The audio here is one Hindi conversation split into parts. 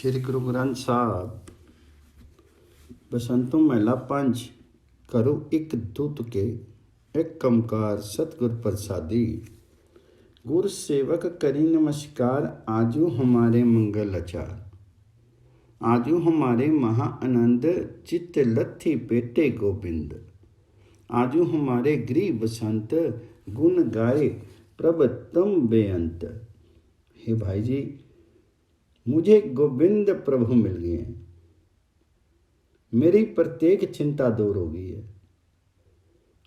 श्री गुरु ग्रंथ साहब बसंतों महिला 5 करो एक दूत के एक कमकार सतगुर प्रसादी। गुरु सेवक करी नमस्कार, आजू हमारे मंगल आचार। आजू हमारे महा आनंद, चित्त लथी पेटे गोबिंद। आजू हमारे गृह बसंत, गुण गाए प्रभ तुम बेअंत। हे भाई जी, मुझे गोविंद प्रभु मिल गए हैं। मेरी प्रत्येक चिंता दूर हो गई है।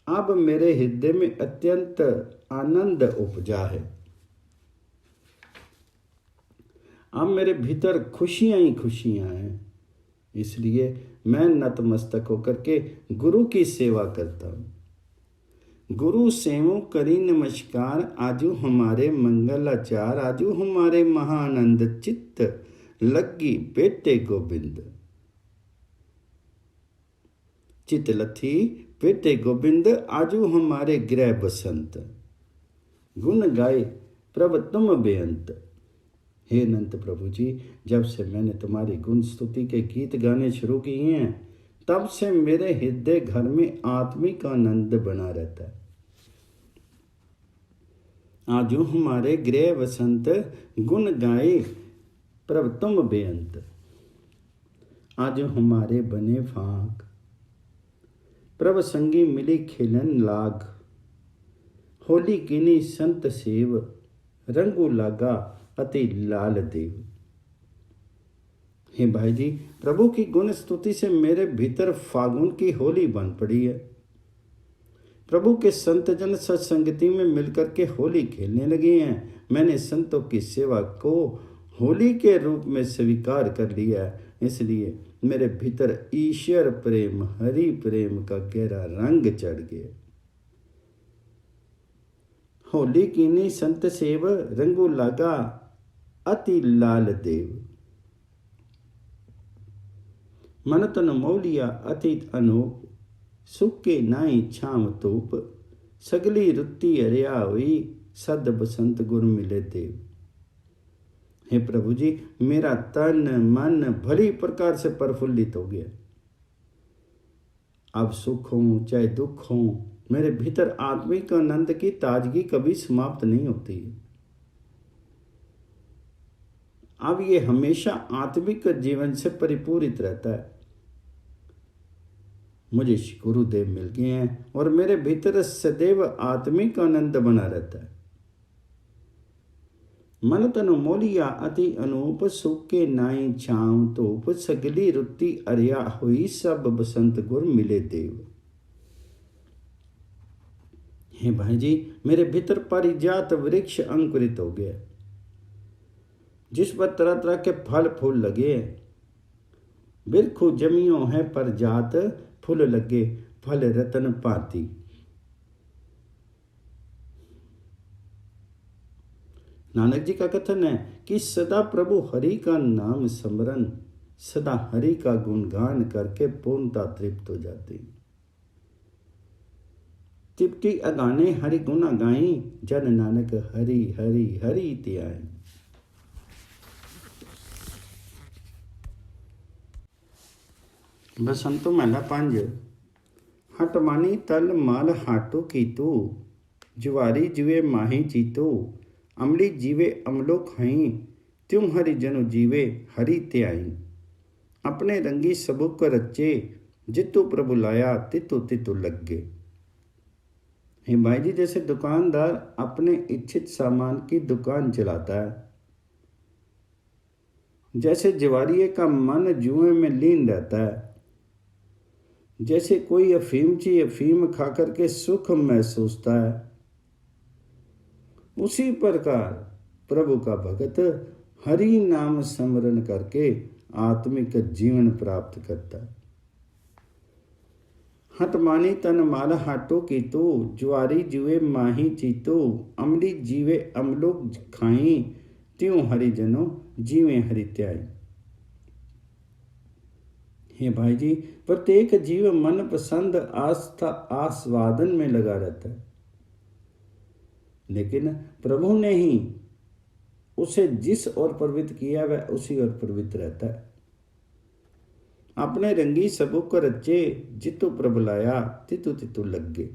अब मेरे हृदय में अत्यंत आनंद उपजा है। अब मेरे भीतर खुशियां ही खुशियां हैं। इसलिए मैं नतमस्तक होकर के गुरु की सेवा करता हूँ। गुरु सेवों करी नमस्कार, आजू हमारे मंगलाचार। आजू हमारे महानंद, चित्त लगी बेटे गोविंद। चित्त लथी बेटे गोविंद, आजू हमारे गृह बसंत। गुण गाए प्रभ तुम बेअंत। हे अनंत प्रभु जी, जब से मैंने तुम्हारी गुण स्तुति के गीत गाने शुरू किए हैं, तब से मेरे हृदय घर में आत्मिक आनंद बना रहता है। आजू हमारे गृह बसंत, गुण गाए प्रभ तुम बेअंत। आजू हमारे बने फाक, प्रभ संगी मिली खेलन लाग। होली किनी संत सेव, रंगू लागा अति लाल देव। हे भाई जी, प्रभु की गुण स्तुति से मेरे भीतर फागुन की होली बन पड़ी है। प्रभु के संत जन सत्संगति में मिलकर के होली खेलने लगे हैं। मैंने संतों की सेवा को होली के रूप में स्वीकार कर लिया है। इसलिए मेरे भीतर ईश्वर प्रेम, हरि प्रेम का गहरा रंग चढ़ गया। होली कीनी संत सेव, रंगू लागा अति लाल देव। मन तन मौलिया अतीत अनूप, सुखे नाई छाम तूप। सगली रुत्ती हरिया हुई, सद बसंत गुर मिले देव। हे प्रभु जी, मेरा तन मन भली प्रकार से प्रफुल्लित हो गया। अब सुख हो चाहे दुख हो, मेरे भीतर आत्मिक आनंद की ताजगी कभी समाप्त नहीं होती। अब ये हमेशा आत्मिक जीवन से परिपूरित रहता है। मुझे गुरुदेव मिल गए हैं और मेरे भीतर सदैव आत्मिक आनंद बना रहता है। मन तन मोलिया अति अनूप, सुखे नाई छाम तूप। सगली रुत्ती अरिया हुई, सब बसंत गुर मिले देव। हे भाई जी, मेरे भीतर पारिजात वृक्ष अंकुरित हो गया, जिस पर तरह तरह के फल फूल लगे। बिरखु जमियों है पर जात, फूल लगे फल रतन पाती। नानक जी का कथन है कि सदा प्रभु हरि का नाम स्मरण, सदा हरि का गुणगान करके पूर्णता तृप्त हो जाती। तिपटी अगाने हरि गुना गाई, जन नानक हरि हरि हरि त्याई। बसंतो महिला 5 हटमानी तल माल हाटो की तू। जुआरी जीवे माही जीतो, अमली जीवे अमलो खाई। त्यों हरि जनु जीवे हरि त्याई। अपने रंगी सबुक रचे, जितु प्रभु लाया तितु तितु लगे। हे भाई जी, जैसे दुकानदार अपने इच्छित सामान की दुकान चलाता है, जैसे जुआरिये का मन जुए में लीन रहता है, जैसे कोई अफीमची अफीम खा करके सुख महसूसता है, उसी प्रकार प्रभु का भगत हरि नाम स्मरण करके आत्मिक जीवन प्राप्त करता है। हटमानी तन माल हाटो की तो, जुआरी जुए माही चीतो। अमली जीवे अमलो खाई, त्यों हरि जनो जीवे हरि त्याई। हे भाई जी, प्रत्येक जीव मन पसंद आस्था आस्वादन में लगा रहता है, लेकिन प्रभु ने ही उसे जिस ओर प्रवृत्त किया वह उसी ओर प्रवृत्त रहता है। अपने रंगी सबुक रचे, जितु प्रबलाया तितु तितु लगे।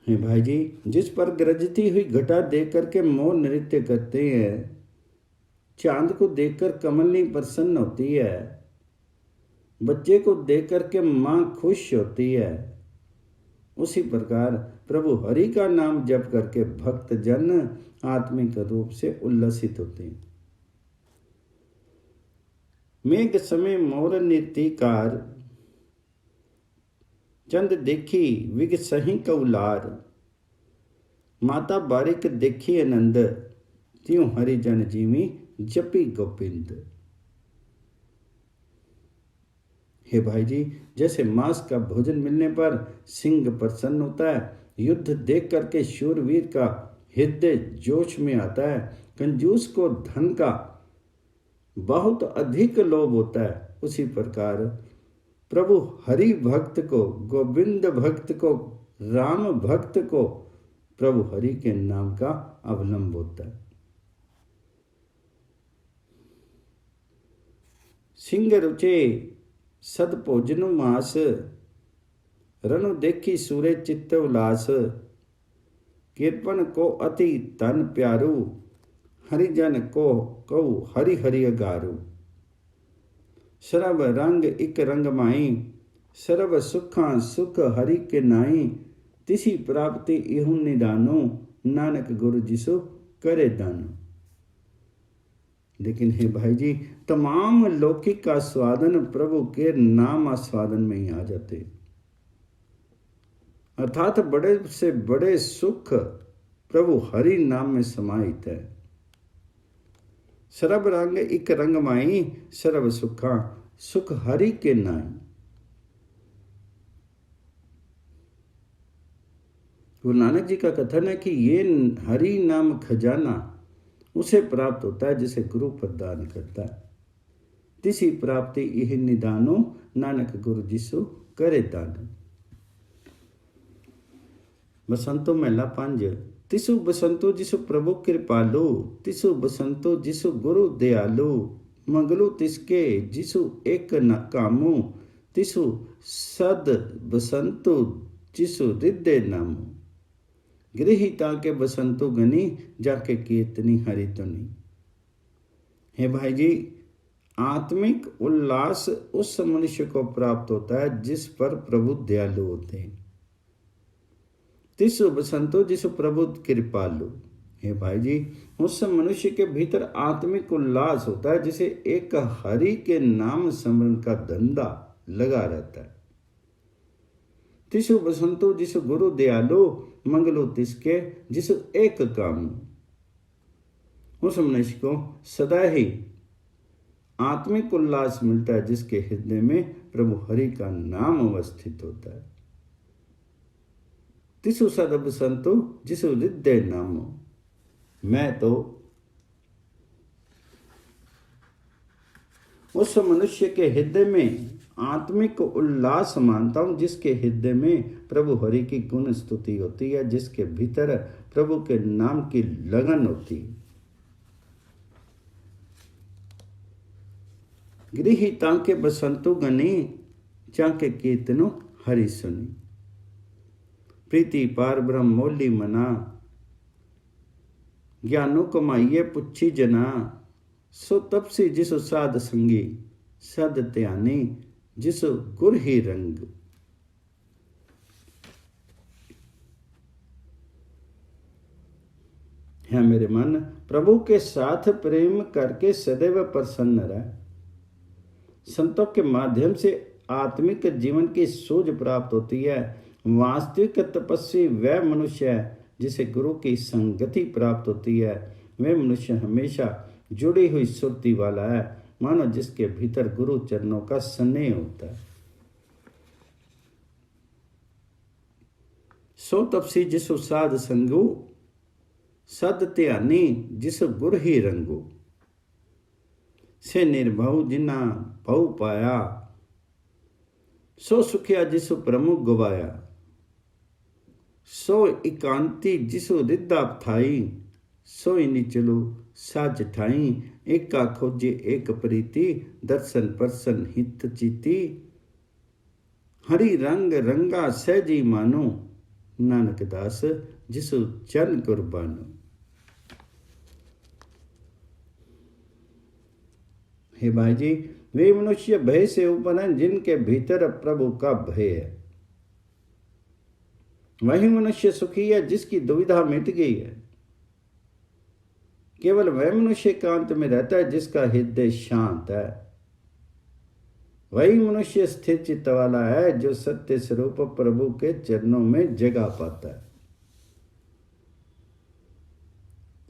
हे भाई जी, जिस पर गरजती हुई घटा देख करके मोर नृत्य करते हैं, चांद को देखकर कमलनी प्रसन्न होती है, बच्चे को देख करके माँ खुश होती है, उसी प्रकार प्रभु हरि का नाम जप करके भक्त जन आत्मिक रूप से उल्लसित होते हैं। मेघ समय मोर नृत्यकार, चंद देखी विग सही कौलार। माता बारिक देखी आनंद, त्यों हरिजन जीवी जपी गोविंद। हे भाई जी, जैसे मांस का भोजन मिलने पर सिंह प्रसन्न होता है, युद्ध देख करके शूरवीर का हृदय जोश में आता है, कंजूस को धन का बहुत अधिक लोभ होता है, उसी प्रकार प्रभु हरि भक्त को, गोविंद भक्त को, राम भक्त को प्रभु हरि के नाम का अवलंब होता है। सिंह रुचे सद भोजन मास, रनु देखी सूरे चित्त उलास। कृपन को अति तन प्यारू, हरिजन को कहू हरि हरि अगारू। सर्व रंग इक रंग माई, सर्व सुखा सुख हरि के नाई। तिसी प्राप्ति इहु निदानो, नानक गुरु जिसु करे दानो। लेकिन हे भाई जी, तमाम लौकिक आस्वादन प्रभु के नाम आस्वादन में ही आ जाते, अर्थात बड़े से बड़े सुख प्रभु हरि नाम में समाहित है। सर्व रंग इक रंग माई, सर्व सुखा सुख हरि के नाई। गुरु नानक जी का कथन है कि ये हरि नाम खजाना उसे प्राप्त होता है जिसे गुरु प्रदान करता है। तिसी प्राप्ति यह निदानो, नानक गुरु जिसु करे दान। बसंतो महला 5। तिसु बसंतो जिसु प्रभु कृपालु, तिसु बसंतो जिसु गुरु दयालु। मंगलु तिसके जिसु एक न कामु, तिसु सद बसंतो जिसु हृदय नामु। गृहिता के बसंतो गनी, जाके कीर्तनी हरि तुनी। हे भाई जी, आत्मिक उल्लास उस मनुष्य को प्राप्त होता है जिस पर प्रभु दयालु होते हैं। तिसु बसंतो जिसु प्रभु कृपालु। हे भाई जी, उस मनुष्य के भीतर आत्मिक उल्लास होता है जिसे एक हरि के नाम स्मरण का धंधा लगा रहता है। तिसु बसंतो जिसु गुरु दयालु, मंगलो तिसके जिसु एक काम। उस मनुष्य को सदा ही आत्मिक उल्लास मिलता है जिसके हृदय में प्रभु हरि का नाम अवस्थित होता है। तिसु सद बसंतो जिसु हृदय नामो। मैं तो उस मनुष्य के हृदय में आत्मिक उल्लास मानता हूं जिसके हृदय में प्रभु हरि की गुण स्तुति होती है, जिसके भीतर प्रभु के नाम की लगन होती है। गृहिता के बसंतु गनी, चाके कीर्तनो हरि सुनी। प्रीति पार ब्रह्म मोली मना, ज्ञानो कमाइए पुच्छी जना। सो तपसी जिसु साध संगी, सद त्यानी जिसु गुर ही रंग। है मेरे मन, प्रभु के साथ प्रेम करके सदैव प्रसन्न रह। संतों के माध्यम से आत्मिक जीवन की सूझ प्राप्त होती है। वास्तविक तपस्वी वह मनुष्य है जिसे गुरु की संगति प्राप्त होती है। वह मनुष्य हमेशा जुड़ी हुई सुरती वाला है, मानो जिसके भीतर गुरु चरणों का स्नेह होता है। सो तपसी जिसु साध संगु, सद त्यानी जिसु गुर ही रंगु। से निर्भव जिना भव पाया, सो सुखिया जिसु प्रमुख गवाया। सो एकांती जिसो रिद्धा थाई, सोई निचलो साज ठाई। एका खोजे एक प्रीति, दर्शन परसन हित चिति। हरि रंग रंगा सहजी मानो, नानक दास जिसु चरण कुर्बानो। हे भाई जी, वे मनुष्य भय से ऊपर हैं जिनके भीतर प्रभु का भय है। वही मनुष्य सुखी है जिसकी दुविधा मिट गई है। केवल वह मनुष्य एकांत में रहता है जिसका हृदय शांत है। वही मनुष्य स्थिर चित्त वाला है जो सत्य स्वरूप प्रभु के चरणों में जगह पाता है।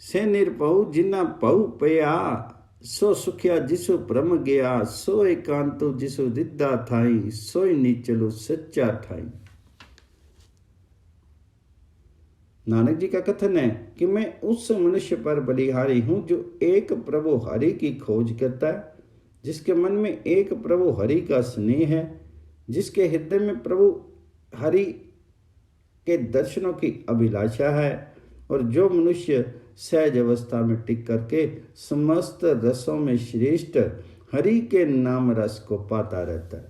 से निरपहु जिन्ना पहु पया, सो सुखिया जिसु परम गया। सो एकांतो जिसु रिद्धा थाई, सोई निचलो सच्चा ठाई। नानक जी का कथन है कि मैं उस मनुष्य पर बलिहारी हूं जो एक प्रभु हरि की खोज करता है, जिसके मन में एक प्रभु हरि का स्नेह है, जिसके हृदय में प्रभु हरि के दर्शनों की अभिलाषा है, और जो मनुष्य सहज अवस्था में टिक करके समस्त रसों में श्रेष्ठ हरि के नाम रस को पाता रहता है।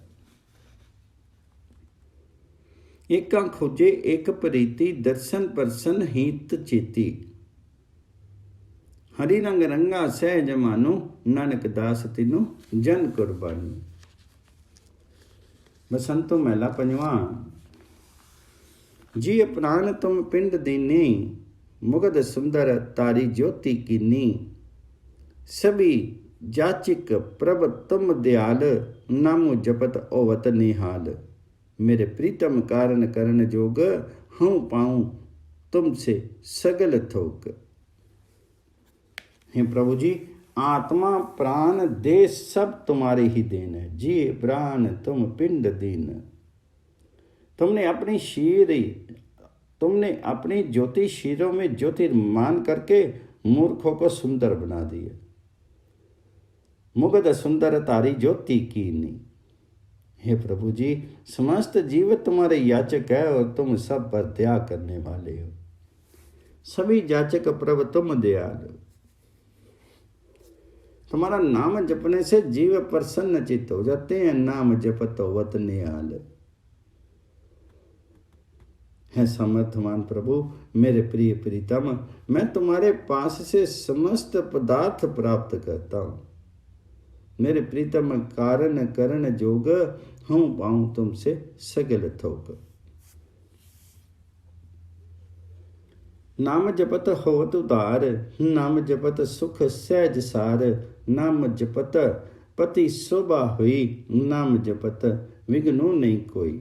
एका खोजे एक प्रीति, दर्शन परसन हित चेती। हरि रंग रंगा सहज मानो, नानक दास तिनु जन कुर्बानी। बसंतो महला पंजवा। जी प्राण तुम पिंड दीनी, मुगद सुंदर तारी ज्योति कीनी। सभी जाचिक प्रभ तुम दयाल, नामो जपत ओवत निहाल। मेरे प्रीतम कारण करण जोग, हूँ पाऊं तुमसे सगल थोक। हे प्रभु जी, आत्मा प्राण देश सब तुम्हारी ही देन है। जी प्राण तुम पिंड दीन। तुमने अपनी ज्योति शीरों में ज्योतिर्मान करके मूर्खों को सुंदर बना दिया। मुगद सुंदर तारी ज्योति कीनी। हे प्रभु जी, समस्त जीव तुम्हारे याचक है और तुम सब पर दया करने वाले हो। सभी जाचक प्रभु तुम दयाल। तुम्हारा नाम जपने से जीव प्रसन्न चित्त हो जाते हैं। नाम जपत होवत निहाल। है समर्थमान प्रभु, मेरे प्रिय प्रीतम, मैं तुम्हारे पास से समस्त पदार्थ प्राप्त करता हूँ। मेरे प्रीतम कारण करण जोग, हूँ पाऊं तुमसे सगल थोक। नाम जपत होवत उदार, नाम जपत सुख सहज सार। नाम जपत पति शोभा हुई, नाम जपत विघ्नो नहीं कोई।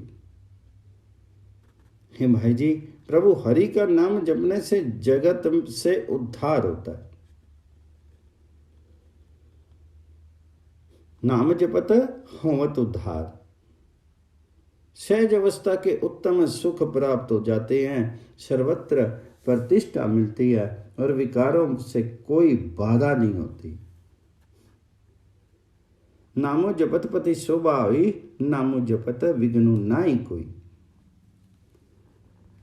हे भाई जी, प्रभु हरि का नाम जपने से जगत से उद्धार होता है। नाम जपत होवत उद्धार। सहज अवस्था के उत्तम सुख प्राप्त हो जाते हैं। सर्वत्र प्रतिष्ठा मिलती है और विकारों से कोई बाधा नहीं होती। नामो जपत पति शोभा हुई, नामो जपत विघ्नो नाई कोई।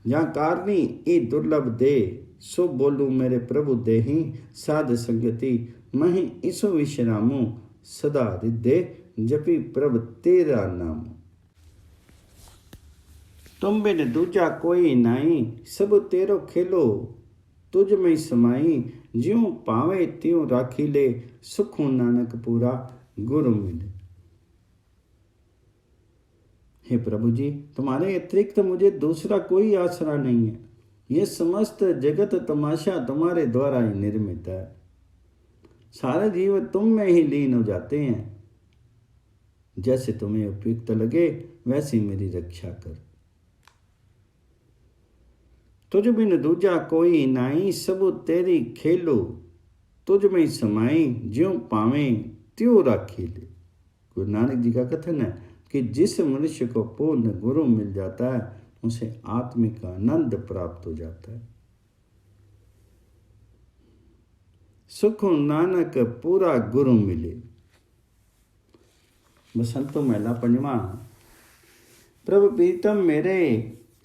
जहाँ कारणी ई दुर्लभ दे, सो बोलू मेरे प्रभु देहि। साध संगति मही इसो विश्रामो, सदा हृदय जपी प्रभ तेरा नाम। तुम बिन दूजा कोई नाई, सब तेरो खेलो तुझ में समाई। ज्यों पावे त्यों राखी ले, सुखों नानक पूरा गुरु मिले। हे प्रभु जी, तुम्हारे अतिरिक्त मुझे दूसरा कोई आसरा नहीं है। ये समस्त जगत तमाशा तुम्हारे द्वारा ही निर्मित है। सारे जीव तुम में ही लीन हो जाते हैं। जैसे तुम्हें उपयुक्त लगे वैसी मेरी रक्षा कर। तुझ बिन दूजा कोई नाई, सब तेरी खेलो तुझ में समाई। ज्यों पावे त्यों राखी ले। गुरु नानक जी का कथन है कि जिस मनुष्य को पूर्ण गुरु मिल जाता है, उसे आत्मिक आनंद प्राप्त हो जाता है। सुख नानक पूरा गुरु मिले। बसंतो महला पंजवा। प्रभु प्रीतम मेरे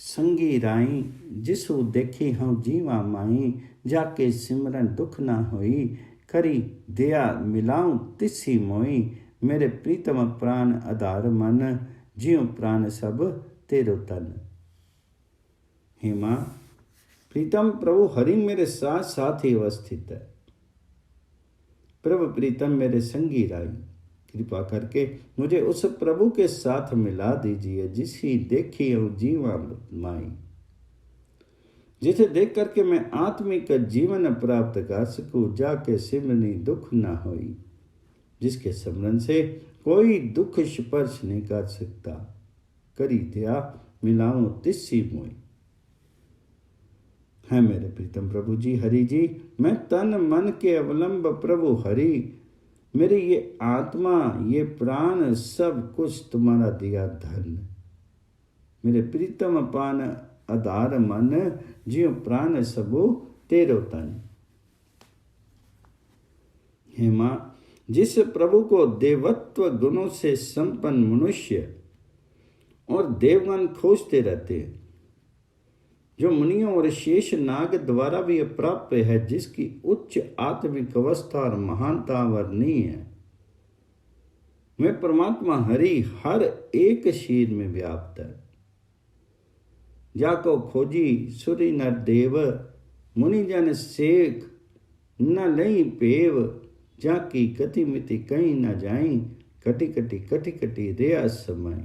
संगी राई, जिसु देखी हूँ जीवा माई, जाके सिमरन दुख ना होई, करी दया मिलाऊं तिसी मोई, मेरे प्रीतम प्राण आधार मन, जियो प्राण सब तेरो तन। हे माँ, प्रीतम प्रभु हरि मेरे साथ साथ ही अवस्थित है। प्रभु प्रीतम मेरे संगी राई, कृपा करके मुझे उस प्रभु के साथ मिला दीजिए, जिसकी देखी हो जीवा माई, जिसे देख करके मैं आत्मिक जीवन प्राप्त कर सकूं, जाके सिमरनी दुख ना होई, जिसके स्मरण से कोई दुख स्पर्श नहीं कर सकता, करी दया मिलाऊं तिस्सी मोई। है मेरे प्रीतम प्रभु जी हरि जी, मैं तन मन के अवलंब प्रभु हरि, मेरी ये आत्मा ये प्राण सब कुछ तुम्हारा दिया धन, मेरे प्रीतम पान आधार मन, जियो प्राण सबो तेरो तन। हे मां, जिस प्रभु को देवत्व गुणों से संपन्न मनुष्य और देवगण खोजते रहते हैं, जो मुनियों और शेष नाग द्वारा भी अप्राप्य है, जिसकी उच्च आत्मिक अवस्था और महानता वर्णनीय है, मैं परमात्मा हरि हर एक शरीर में व्याप्त है। जाको खोजी सुरी नर देव, मुनिजन सेख न लई पेव, जाकी कति मिति कहीं न जाई, कटी कटी कटी कटी रेया समय।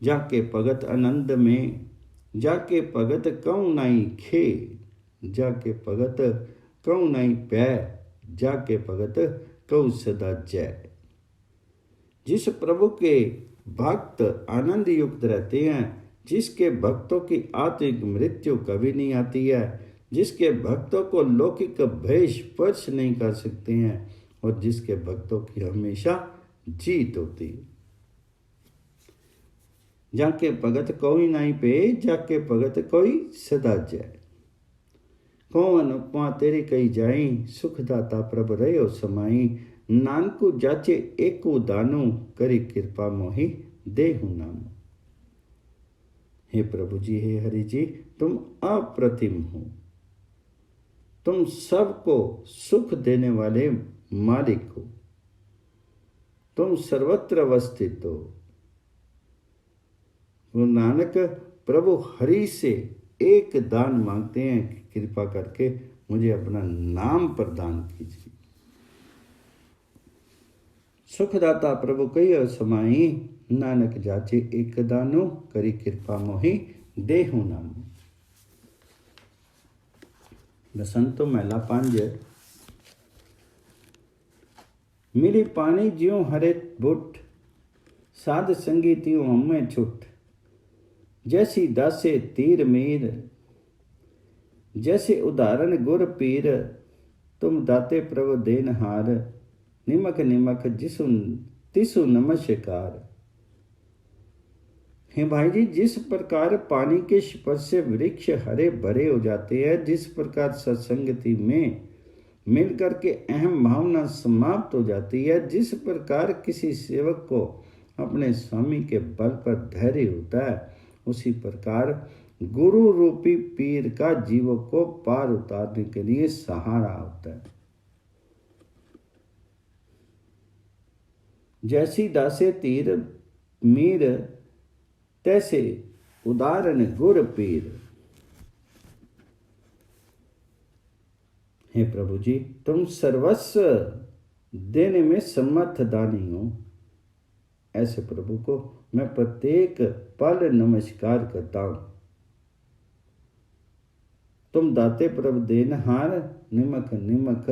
जाके भगत आनंद में, जाके भगत कहूँ नाई खे, जाके भगत कहूँ नाई पै, जाके भगत कहूँ सदा जय। जिस प्रभु के भक्त आनंद युक्त रहते हैं, जिसके भक्तों की आत्मिक मृत्यु कभी नहीं आती है, जिसके भक्तों को लौकिक भय स्पर्श नहीं कर सकते हैं, और जिसके भक्तों की हमेशा जीत होती है। जाके भगत कोई नाई पे, जाके भगत कोई सदा जय। कौन उपमा तेरी कही जाई, सुखदाता प्रभ रहो समाई, नानकु जाचे एको दानु, करी कृपा मोहि देहु नाम। हे प्रभु जी, हे हरि जी, तुम अप्रतिम हो, तुम सबको सुख देने वाले मालिक हो, तुम सर्वत्र अवस्थित हो। गुरु नानक प्रभु हरि से एक दान मांगते हैं कि कृपा करके मुझे अपना नाम प्रदान कीजिए। सुखदाता प्रभु कहियो समाई, नानक जाचे एक दानो, करी कृपा मोहि देहु नाम। बसंतो महला 5। मेरी पानी ज्यों हरे बुट, साध संगी त्यों हमें छुट, जैसी दासे तीर मीर, जैसे उदाहरण गुर पीर, तुम दाते प्रभु देनहार, निमक निमक जिसु तिसु नमस्कार। हे भाई जी, जिस प्रकार पानी के स्पर्श से वृक्ष हरे भरे हो जाते हैं, जिस प्रकार सत्संगति में मिलकर के अहम भावना समाप्त हो जाती है, जिस प्रकार किसी सेवक को अपने स्वामी के बल पर धैर्य होता है, उसी प्रकार गुरु रूपी पीर का जीवों को पार उतारने के लिए सहारा होता है। जैसी दासे तीर मीर, तैसे उदाहरण गुर पीर। हे प्रभु जी, तुम सर्वस्व देने में समर्थ दानी हो, ऐसे प्रभु को मैं प्रत्येक पल नमस्कार करता हूं। तुम दाते प्रभु देनहार, निमक निमक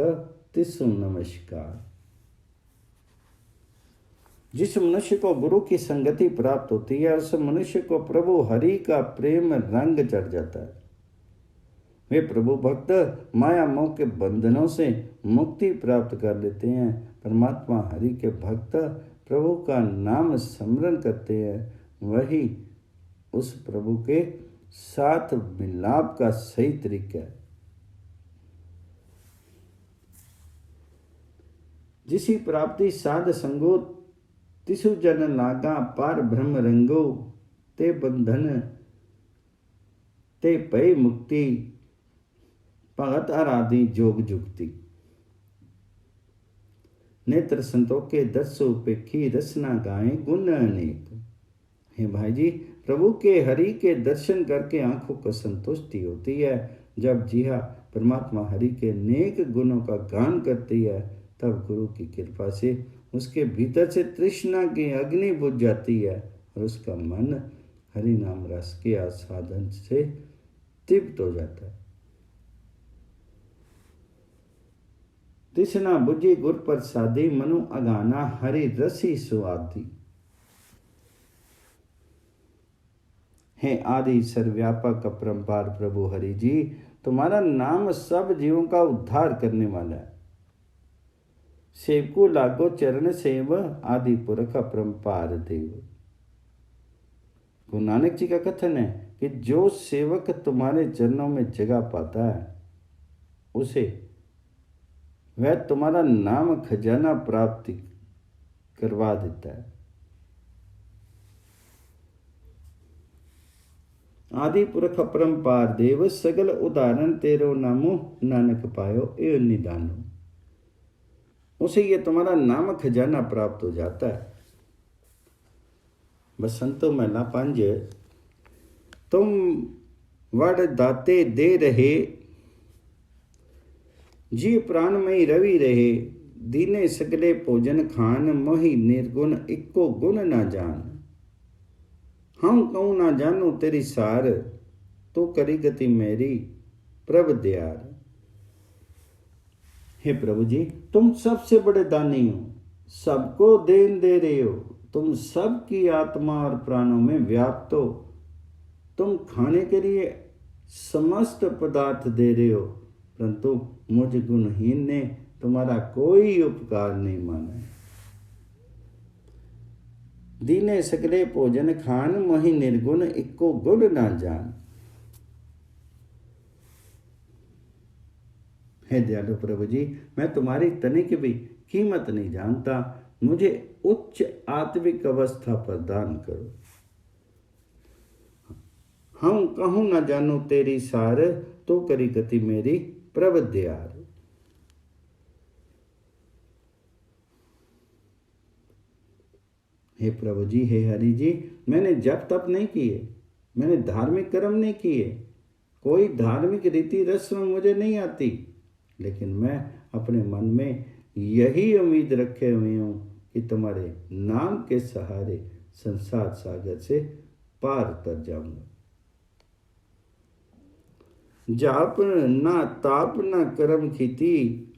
तिसु नमस्कार। जिस मनुष्य को गुरु की संगति प्राप्त होती है, उस मनुष्य को प्रभु हरि का प्रेम रंग चढ़ जाता है। वे प्रभु भक्त माया मोह के बंधनों से मुक्ति प्राप्त कर लेते हैं। परमात्मा हरि के भक्त प्रभु का नाम स्मरण करते हैं, वही उस प्रभु के साथ मिलाप का सही तरीका है। जिसी प्राप्ति साध संगो, तिसु जन लागा पार ब्रह्म रंगो, ते बंधन ते पई मुक्ति, भगत आराधी जोग जुगति। नेत्र संतोखे दसो पेखी, रसना गाए गुण अनेक। हे भाई जी, प्रभु के हरि के दर्शन करके आंखों को संतुष्टि होती है। जब जिहा परमात्मा हरि के नेक गुणों का गान करती है, तब गुरु की कृपा से उसके भीतर से तृष्णा की अग्नि बुझ जाती है और उसका मन हरि नाम रस के आस्वादन से तृप्त हो जाता है। तृष्णा बुझी गुर प्रसादी, मनु अगाना हरि रसी सुआदी। हे आदि सर्वव्यापक अपरंपार प्रभु हरि जी, तुम्हारा नाम सब जीवों का उद्धार करने वाला है। सेवको लागो चरण सेव, आदि पुरख अपरंपार देव। गुरु नानक जी का कथन है कि जो सेवक तुम्हारे चरणों में जगह पाता है, उसे वह तुम्हारा नाम खजाना प्राप्ति करवा देता है। आदि पुरख अपरंपार देव, सगल उदाहरण तेरो नामो, नानक पायो ए निदानो। उसे ये तुम्हारा नाम खजाना प्राप्त हो जाता है। बसंतो महला 5। तुम वड़ दाते दे रहे, जी प्राण में रवि रहे। दीने सगले भोजन खान, मोहि निर्गुण इको गुण ना जान। हम कहूँ ना जानू तेरी सार, तो करी गति मेरी प्रभ दयार। हे प्रभु जी, तुम सबसे बड़े दानी हो, सबको देन दे रहे हो। तुम सबकी आत्मा और प्राणों में व्याप्त हो। तुम खाने के लिए समस्त पदार्थ दे रहे हो, परंतु मुझ गुणहीन ने तुम्हारा कोई उपकार नहीं माना। दीने सकले भोजन खान, मोहि निर्गुण इको गुण ना जान। हे दयालु प्रभु जी, मैं तुम्हारी तनिक भी कीमत नहीं जानता। मुझे उच्च आत्मिक अवस्था प्रदान करो। हम कहूँ न जानू तेरी सार, तो करी गति मेरी प्रभ दयार। हे प्रभु जी, हे हरि जी, मैंने जप तप नहीं किए, मैंने धार्मिक कर्म नहीं किए, कोई धार्मिक रीति रस्म मुझे नहीं आती, लेकिन मैं अपने मन में यही उम्मीद रखे हुए हूँ कि तुम्हारे नाम के सहारे संसार सागर से पार उतर जाऊंगा। जाप ना ताप ना कर्म खीती,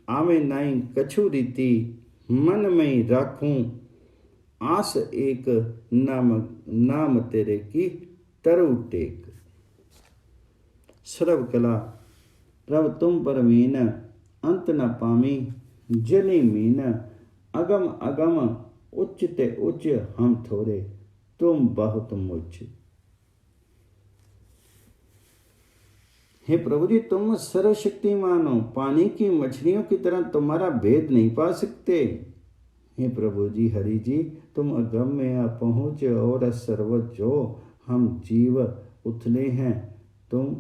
आवे नाई कछु रीति। मन में राखूं आस एक, नाम तेरे की तरु टेक। सर्व कला प्रभ तुम परमीन, अंत न पामी जनी मीन। अगम अगम उच्च ते उच्च, हम थोड़े तुम बहुत मुच्च। हे प्रभु जी, तुम सर्वशक्तिमान हो, पानी की मछलियों की तरह तुम्हारा भेद नहीं पा सकते। हे प्रभु जी, हरि जी, तुम अगम्य अपहुंच और सर्वज्ञ हो। हम जीव उथले हैं, तुम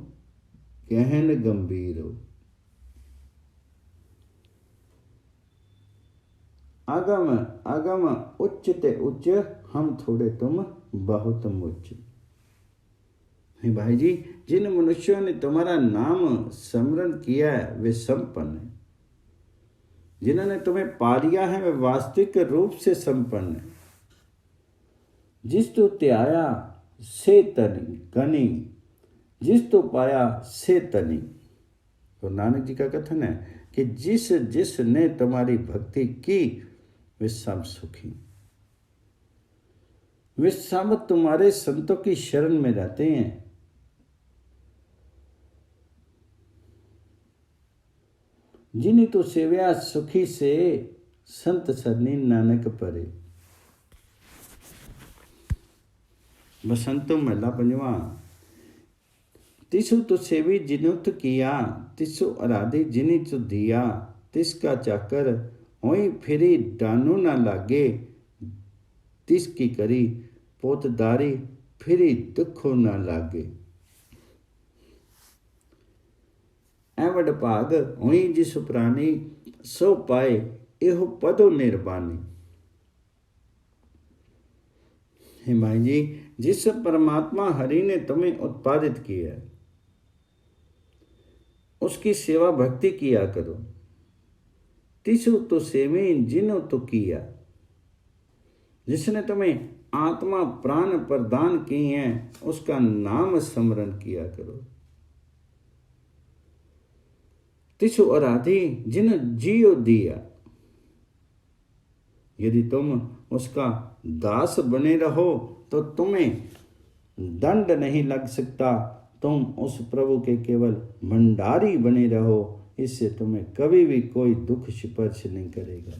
गहन गंभीर हो। अगम अगम उच्च ते उच्च, हम थोड़े तुम बहुत मुच्च। हे भाई जी, जिन मनुष्यों ने तुम्हारा नाम स्मरण किया है वे संपन्न है। जिन्होंने तुम्हें पा लिया है वे वास्तविक रूप से संपन्न है। जिस तो त्याया से तनी कनी, जिस तो पाया से तनी। तो नानक जी का कथन है कि जिस जिस ने तुम्हारी भक्ति की वे सब सुखी, वे सब तुम्हारे संतों की शरण में रहते हैं। जिन्हीं तो सेव्या सुखी से, संत सरनी नानक परे। बसंतो महला 5। तिसु तो सेवी जिनुत किया, तिसु आराधी जिनी तो दिया। तिसका चाकर होई फिरी डानू ना लागे, तिसकी करी पोतदारी फिरी दुखो ना लागे। एवड भाग हुई जिस प्राणी, सो पाए एहो पदो निर्वाणी। हे भाई जी, जिस परमात्मा हरि ने तुम्हें उत्पादित किया है, उसकी सेवा भक्ति किया करो। तिसु तो सेवे जिनो तो किया। जिसने तुम्हें आत्मा प्राण प्रदान किए हैं, उसका नाम स्मरण किया करो। तिसु आराधी जिन जियो दिया। यदि तुम उसका दास बने रहो तो तुम्हें दंड नहीं लग सकता। तुम उस प्रभु के केवल भंडारी बने रहो, इससे तुम्हें कभी भी कोई दुख स्पर्श नहीं करेगा।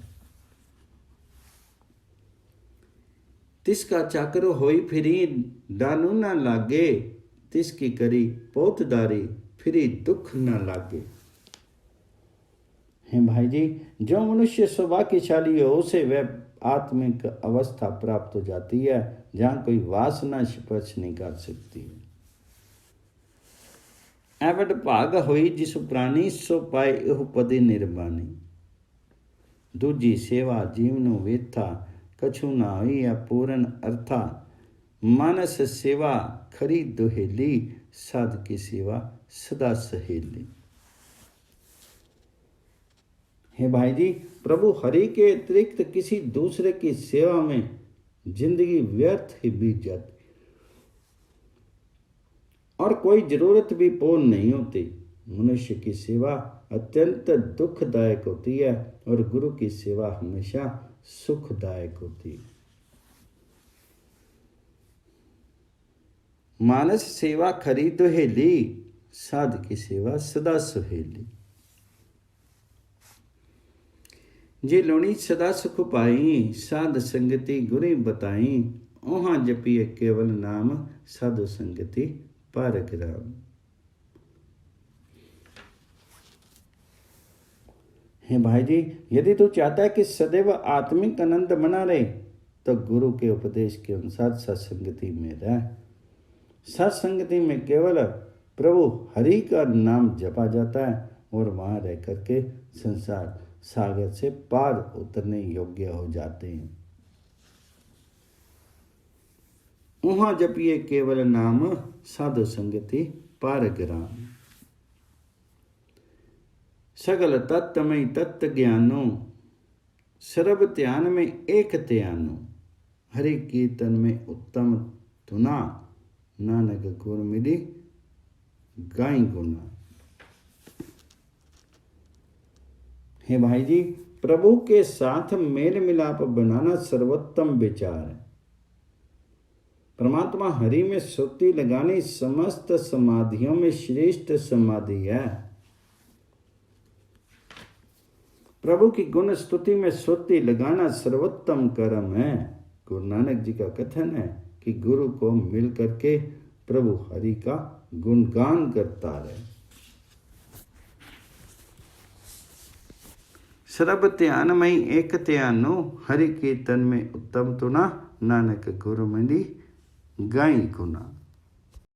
तिसका चाकर होई फिरी डानू ना लागे। तिसकी करी पोतदारी फिरी दुख ना लागे। है भाई जी, जो मनुष्य सौभाग्यशाली हो उसे वह आत्मिक अवस्था प्राप्त हो जाती है जहाँ कोई वासना स्पर्श नहीं कर सकती। एवड भाग होई जिस प्राणी, सो पाए एह पदे निर्वाणी। दूजी सेवा जीवनो वेथा, कछु ना होई या पूर्ण अर्था। मानस सेवा खरी दुहेली, साध की सेवा सदा सहेली। हे भाई जी, प्रभु हरि के अतिरिक्त किसी दूसरे की सेवा में जिंदगी व्यर्थ ही बीत जाती और कोई जरूरत भी पूर्ण नहीं होती। मनुष्य की सेवा अत्यंत दुखदायक होती है और गुरु की सेवा हमेशा सुखदायक होती है। मानस सेवा खरी दुहेली, साध की सेवा सदा सुहेली। जे लोणी सदा सुख पाई, साध संगति गुरी बताई। ओहाँ जपिए केवल नाम, साधु संगति पारक राम। हे भाई जी, यदि तू चाहता है कि सदैव आत्मिक आनंद बना रहे तो गुरु के उपदेश के अनुसार सत्संगति में रह। सत्संगति में केवल प्रभु हरि का नाम जपा जाता है और वहां रह करके संसार सागर से पार उतरने योग्य हो जाते हैं। वहां जपिए केवल नाम, साधु संगति पारक राम। सगल तत्वमय तत्व ज्ञानो, सर्व ध्यान में एक ध्यानो। हरि कीर्तन में उत्तम धुना, नानक गुर मिली गाई गुना। हे भाई जी, प्रभु के साथ मेल मिलाप बनाना सर्वोत्तम विचार है। परमात्मा हरि में सुरती लगानी समस्त समाधियों में श्रेष्ठ समाधि है। प्रभु की गुण स्तुति में सुरती लगाना सर्वोत्तम कर्म है। गुरु नानक जी का कथन है कि गुरु को मिल करके प्रभु हरि का गुणगान करता रहे। सर्व ध्यानमयी एक ध्यानो, हरि कीर्तन में उत्तम तुना। नानक गुरु मिली गाई गुना।